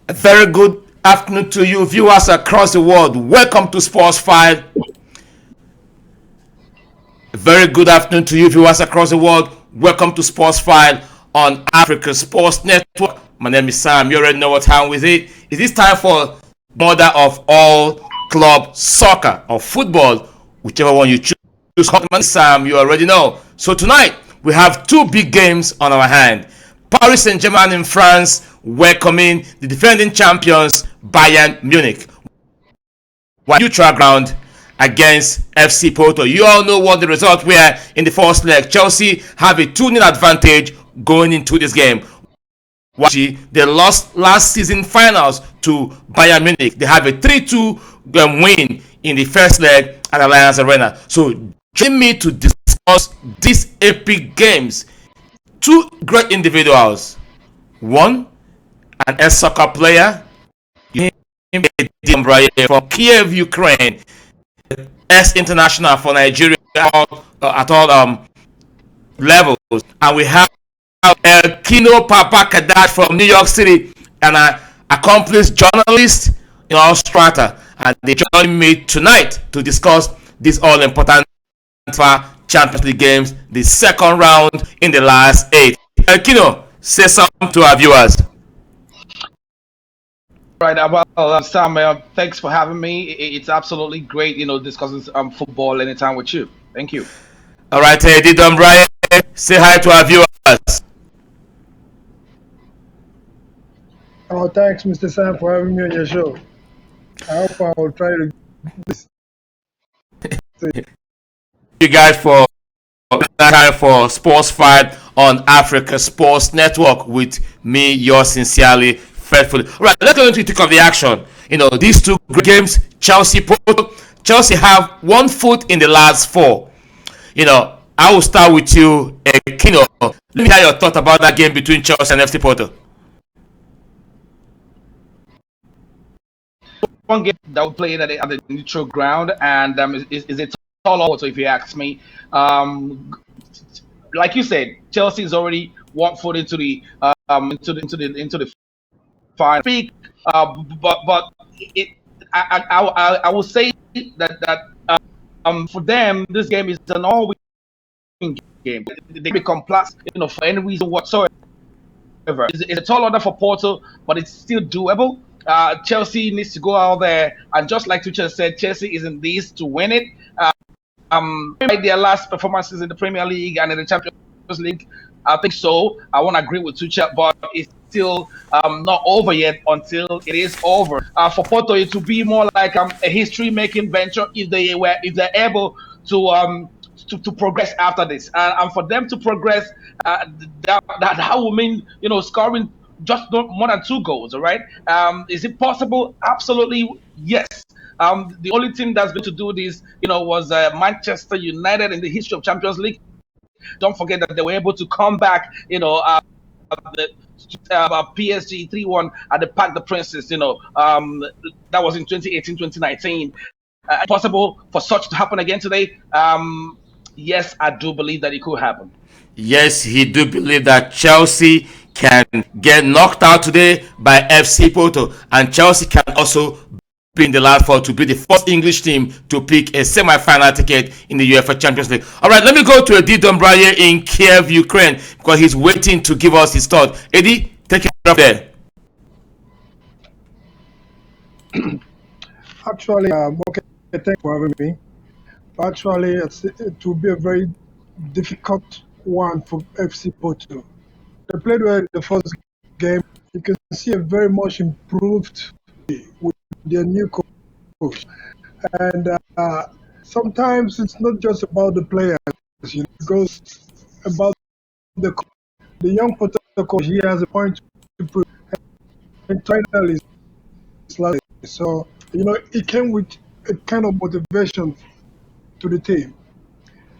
A very good afternoon to you, viewers across the world. Welcome to Sportsfile. A very good afternoon to you, viewers across the world. Welcome to Sportsfile on Africa Sports Network. My name is Sam. You already know what time with it. It is time for mother of all club soccer or football, whichever one you choose. Sam, you already know. So tonight we have two big games on our hand. Paris Saint-Germain in France welcoming the defending champions Bayern Munich. While neutral ground against FC Porto. You all know what the result were in the first leg. Chelsea have a 2-0 advantage going into this game. They lost last season finals to Bayern Munich. They have a 3-2 win in the first leg at Allianz Arena. So join me to discuss these epic games. Two great individuals. One, an ex-soccer player, from Kiev, Ukraine, ex-international for Nigeria at all levels. And we have Kino Papa Kadash from New York City, an accomplished journalist in Australia. And they join me tonight to discuss this all-important Champions League games, the second round in the last 8. Kino, say something to our viewers. Right. Sam, thanks for having me. It's absolutely great, discussing football anytime with you. Thank you. All right, Eddie Don Brian, say hi to our viewers. Oh, thanks, Mr. Sam, for having me on your show. I hope I will try to you guys for time for Sports Fight on Africa Sports Network with me, yours sincerely, faithfully. All right, let's go into the thick of the action. These two great games, Chelsea have 1 foot in the last 4. I will start with you, Kino. Let me hear your thought about that game between Chelsea and FC Porto. One game that we played at the neutral ground, and is a tall order, if you ask me. Like you said, Chelsea is already 1 foot into the final. But I will say that for them, this game is an all-win game. They become plus, for any reason whatsoever. It's a tall order for Porto, but it's still doable. Chelsea needs to go out there, and just like Tuchel said, Chelsea is in this to win it. Their last performances in the Premier League and in the Champions League, I think so. I won't agree with Tuchel, but it's still not over yet until it is over. For Porto, it will be more like a history-making venture if they're able to progress after this, and for them to progress, that will mean scoring just more than 2 goals. All right, is it possible? Absolutely, yes. The only team that's been to do this, was Manchester United in the history of Champions League. Don't forget that they were able to come back, the PSG 3-1 at the Parc des Princes. That was in 2018, 2019. Possible for such to happen again today? Yes, I do believe that it could happen. Yes, he do believe that Chelsea can get knocked out today by FC Porto, and Chelsea can also be in the last 4 to be the first English team to pick a semi-final ticket in the UEFA Champions League. All right, let me go to Eddie Dombraye in Kiev, Ukraine, because he's waiting to give us his thought. Eddie, take it up there. actually, okay, thanks for having me. Actually, it will be a very difficult one for FC Porto. They played well in the first game. You can see a very much improved with their new coach. And sometimes it's not just about the players, it goes about the young Porto coach. He has a point to prove. And finally, so it came with a kind of motivation to the team.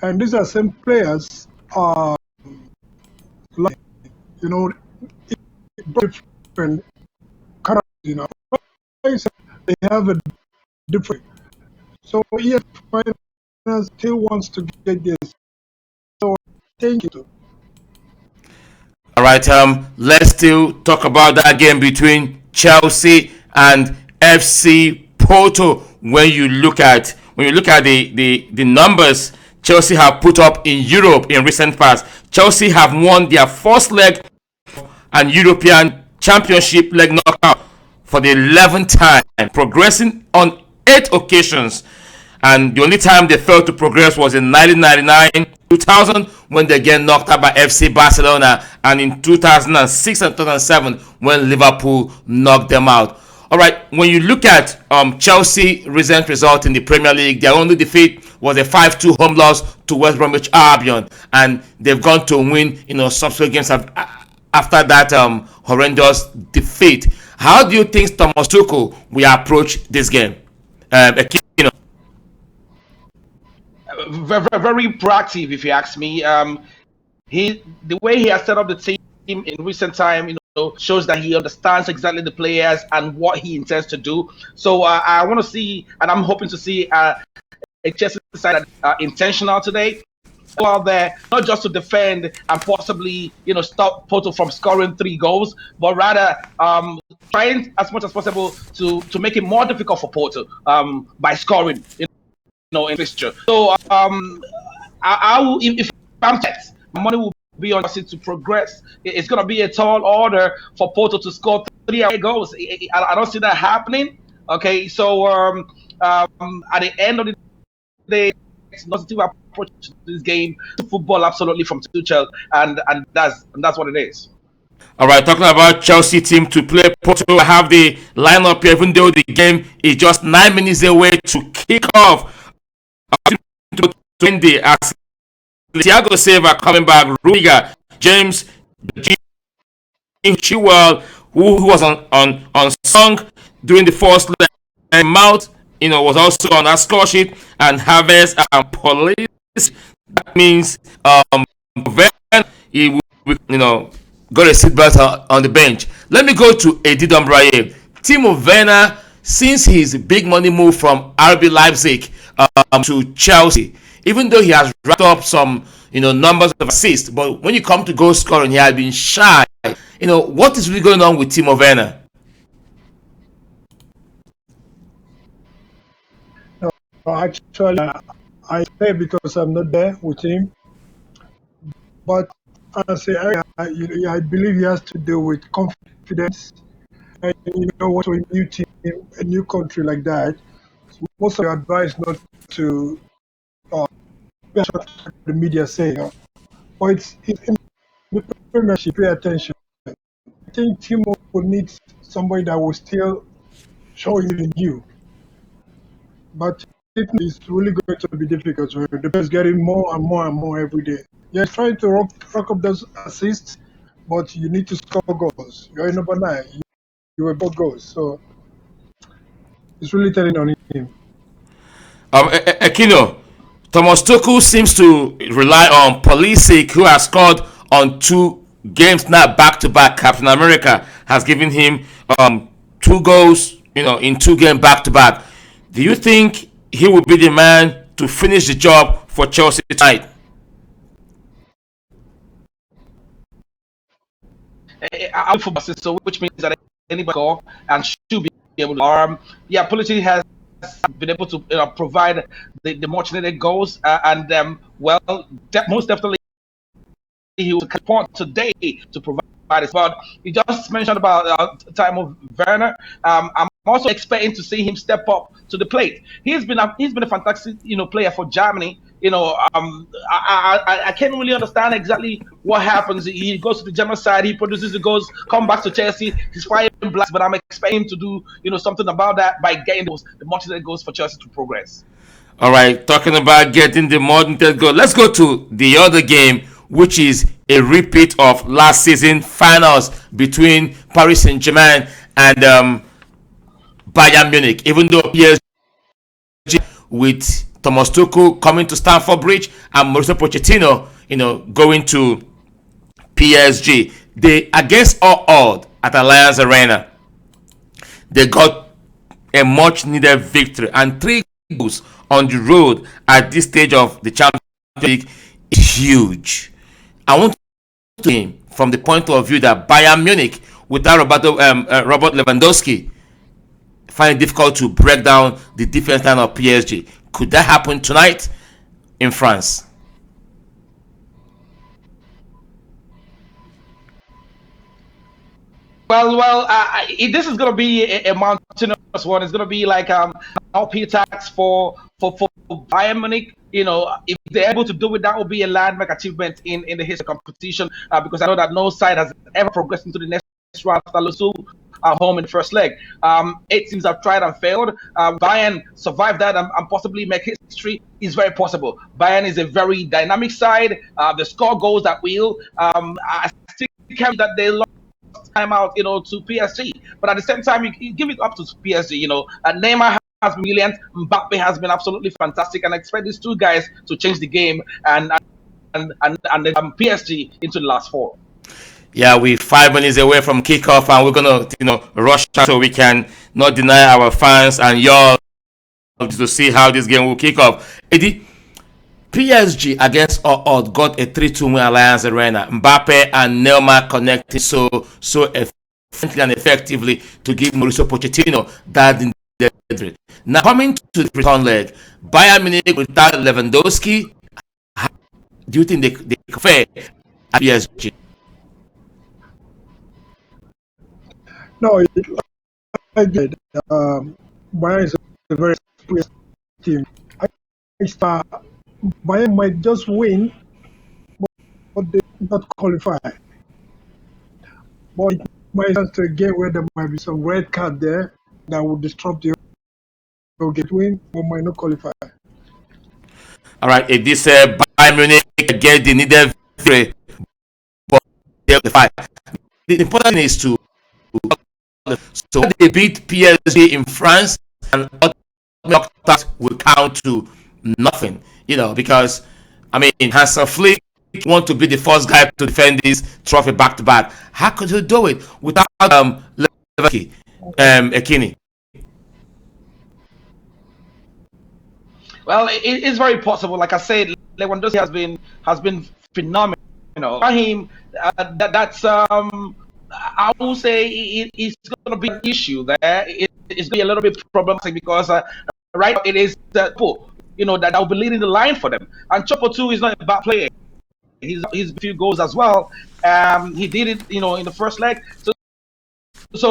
And these are same players, like, different characters, they have a different. So yes, finance still wants to get this. So thank you. All right, let's still talk about that game between Chelsea and FC Porto. When you look at the numbers Chelsea have put up in Europe in recent past, Chelsea have won their first leg and European Championship leg knockout for the 11th time, progressing on 8 occasions. And the only time they failed to progress was in 1999, 2000, when they get knocked out by FC Barcelona, and in 2006 and 2007 when Liverpool knocked them out. All right, when you look at Chelsea recent result in the Premier League, their only defeat was a 5-2 home loss to West Bromwich Albion, and they've gone to win subsequent games after that horrendous defeat. How do you think Thomas Tuchel will approach this game? Very, very proactive, if you ask me. The way he has set up the team in recent time, shows that he understands exactly the players and what he intends to do. So I want to see, and I'm hoping to see a Chelsea side that intentional today, go out there not just to defend and possibly stop Porto from scoring 3 goals, but rather trying as much as possible to make it more difficult for Porto by scoring in fixture. So I will, if I'm checked, my money will be on Chelsea to progress. It's going to be a tall order for Porto to score 3 away goals. I don't see that happening. Okay, so at the end of the day, it's positive approach to this game. Football absolutely from Tuchel, and that's what it is. All right, talking about Chelsea team to play Porto, I have the lineup here. Even though the game is just 9 minutes away to kick off, to 20 as Thiago Silva coming back, Rudiger, James, Chilwell, who was on song during the first leg, and Mount, was also on that score sheet, and Havertz and Police. That means Werner, he will, got a seatbelt on the bench. Let me go to Eddie Dombraye. Timo Werner, since his big money move from RB Leipzig to Chelsea, even though he has racked up some numbers of assists, but when you come to goal scoring, he has been shy. What is really going on with Timo Werner? No, actually, I say because I'm not there with him, but I believe he has to do with confidence. And what a new team, a new country like that, most of your advice not to the media say, but it's in the Premiership. Pay attention. I think Timo will need somebody that will still show you the new, but it's really going to be difficult. So the players getting more and more and more every day. You're trying to rock up those assists, but you need to score goals. You're number 9. You were both goals, so it's really telling on him. Aquino, Thomas Tuchel seems to rely on Pulisic, who has scored on 2 games now back to back. Captain America has given him 2 goals, in 2 games back to back. Do you think he will be the man to finish the job for Chelsea tonight? I'm football, so which means that anybody score and should be able to. Pulisic has been able to provide the much needed goals, and most definitely he will point today to provide this. But you just mentioned about Timo Werner. I'm also expecting to see him step up to the plate. He's been a fantastic player for Germany. I can't really understand exactly what happens. He goes to the German side, he produces the goals, come back to Chelsea, he's firing blast. But I'm expecting him to do something about that by getting the much needed goals for Chelsea to progress. All right, talking about getting the modern goal, let's go to the other game, which is a repeat of last season finals between Paris Saint-Germain and Bayern Munich. Even though PSG, with Thomas Tuchel coming to Stamford Bridge and Mauricio Pochettino, going to PSG, they, against all odds at Allianz Arena, they got a much needed victory, and 3 goals on the road at this stage of the Champions League is huge. I want to aim from the point of view that Bayern Munich without Robert Lewandowski, find it difficult to break down the defense line of PSG. Could that happen tonight in France? This is going to be a mountainous one. It's going to be like LP tax for Bayern Munich. If they're able to do it, that will be a landmark achievement in the history of competition. Because I know that no side has ever progressed into the next round after losing at home in the first leg. 8 teams have tried and failed. Bayern survived that and possibly make history. Is very possible. Bayern is a very dynamic side. They score goals at will. I still can't that they lost time out, to PSG. But at the same time, you give it up to PSG. Neymar has been brilliant. Mbappe has been absolutely fantastic, and I expect these two guys to change the game and PSG into the last four. Yeah, we're 5 minutes away from kickoff, and we're gonna, rush so we can not deny our fans and y'all to see how this game will kick off. Eddie, PSG against all odds got a 3-2 win Alliance Arena. Mbappe and Neymar connecting so efficiently and effectively to give Mauricio Pochettino that in the now coming to the return leg, Bayern Munich without Lewandowski. Do you think they fair at PSG? No, I did. Bayern is a very experienced team. Bayern might just win, but they not qualify. But it might turn to a game where there might be some red card there that would disrupt the whole game. Win, but might not qualify. All right, this Bayern Munich get the needed victory, but the fight. The important thing is to so they beat PSG in France, and that will count to nothing, because Hansa Flick want to be the first guy to defend this trophy back to back. How could he do it without Lewandowski, Ekini? Well, it's very possible. Like I said, Lewandowski has been phenomenal. For him, that's I will say it's going to be an issue there. It's going to be a little bit problematic because right now it is that will be leading the line for them. And Chopo too is not a bad player. He's a few goals as well. He did it, in the first leg. So let's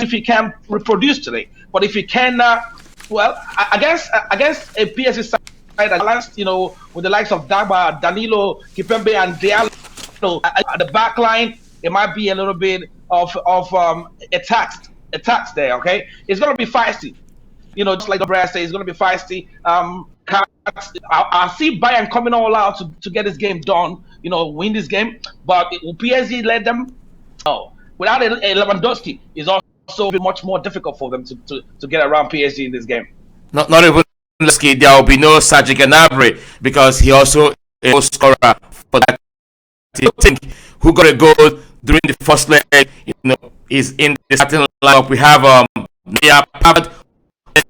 see if he can reproduce today. But if he can, against a PSG side that balanced, with the likes of Dagba, Danilo, Kipembe, and Diallo. At the back line, it might be a little bit of attacks there. Okay, it's gonna be feisty. Just like the Brad said, it's gonna be feisty. I see Bayern coming all out to get this game done. Win this game. But will PSG let them? No. Without a Lewandowski, it's also much more difficult for them to get around PSG in this game. Not even Lewandowski. There will be no Serge Gnabry because he also a goal scorer for that. I think who got a goal during the first leg, is in the starting lineup. We have Nia Pavard,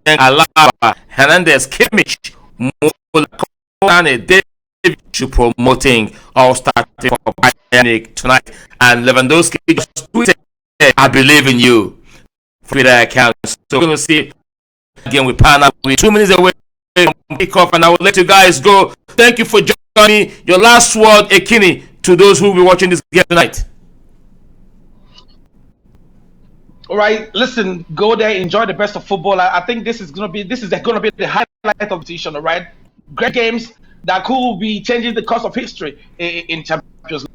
Alaba, Hernandez, Kimmich, Mola, David promoting all starting for Bayern tonight, and Lewandowski just tweeted, "I believe in you." Twitter account. So we're gonna see again with Pana. We're 2 minutes away from kickoff, and I will let you guys go. Thank you for joining me. Your last word, Ekini, to those who will be watching this game tonight. All right, listen, go there, enjoy the best of football. I think this is gonna be the highlight of the season. All right, great games that could be changing the course of history in Champions League.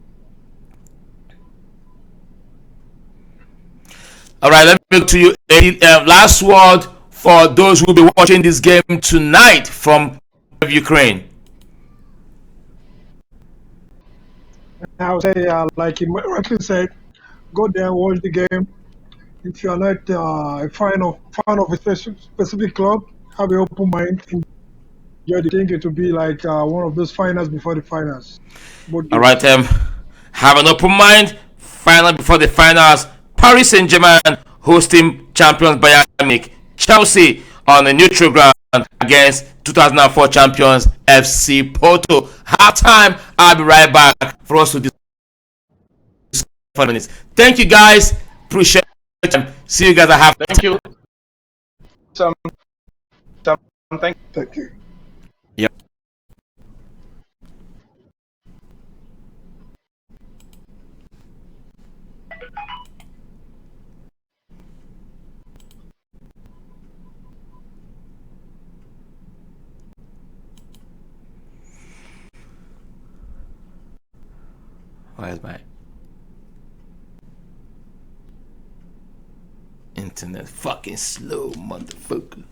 All right, let me go to you. Last word for those who will be watching this game tonight from Ukraine. I would say, like you rightly said, go there and watch the game. If you are not a fan of a specific club, have an open mind. Enjoy the thing. It will be like one of those finals before the finals. All right, have an open mind. Final before the finals. Paris Saint-Germain hosting champions Bayern Munich. Chelsea on a neutral ground against 2004 champions FC Porto. Half time. I'll be right back for us to discuss for minutes. Thank you guys. Appreciate it. See you guys at half. Thank you. Some thank Thank you. Yep. Where's my internet fucking slow, motherfucker?